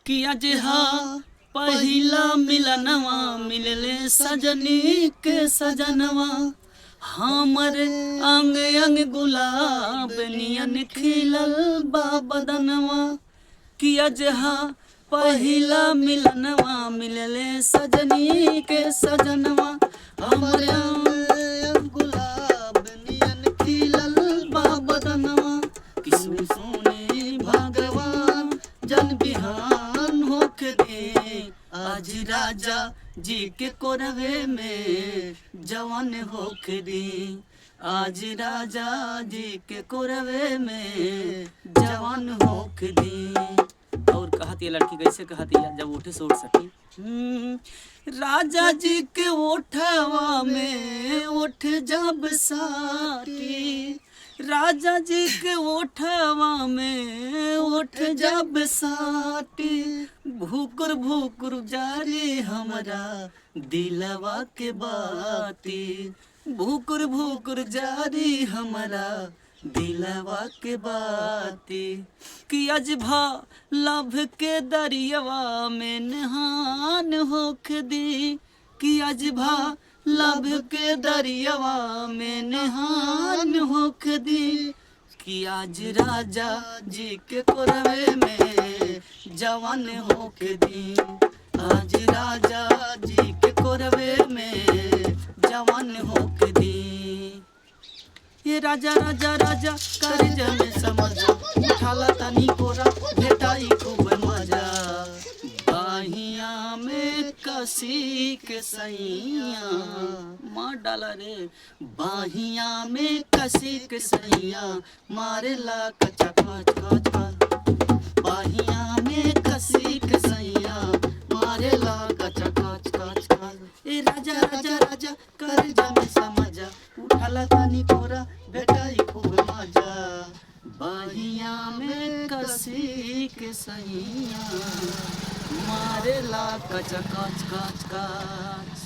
कि आज हाँ पहिला मिलनवा मिलले सजनी के सजनवा हमर अंग अंग गुलाब नियन खिलल बा बदनवा कि आज हाँ पहिला मिलनवा मिलले सजनी के सजनवा हमर अंग गुलाब नियन खिलल बा बदनवा कि सुन सुने भगवान जन बिहान होके दे आज राजा जी के कोरवे में जवान होके दे आज राजा जी के कोरवे में जवान होके दे। और कहती है लड़की कैसे कहती है जब उठे से उठ सकी राजा जी के ओठवा में उठ जब साटी राजा जी के ओठवा में उठ जब साटी भूकुर भूकुर जारी हमरा दिलवा के बाती भूकुर भूकुर जारी हमरा दिलवा के बाती कि आज भा लभ के दरियावा में नहान होख दी कि आज भा लभ के दरियावा में नहान होख दी कि आज राजा जी के कोरवे में जवान होख दी आज राजा जी के कोरवे में जवान होख दी। ये राजा राजा राजा कर जमे समझा उठाला तनी कोरा भेटाई खूब मजा बाहिया में कसी के सैया मार डाला रे बाहिया में कसी के सैया मारे ला कचा कच कच कच बाहिया में कसी के सैया मारे ला कचा कच कच कच ए राजा राजा राजा कर जमे समझा उठाला तनी कोरा बेटाई खूब मजा बाहिया में कसी के सैया मारे ला कच कच कच कच।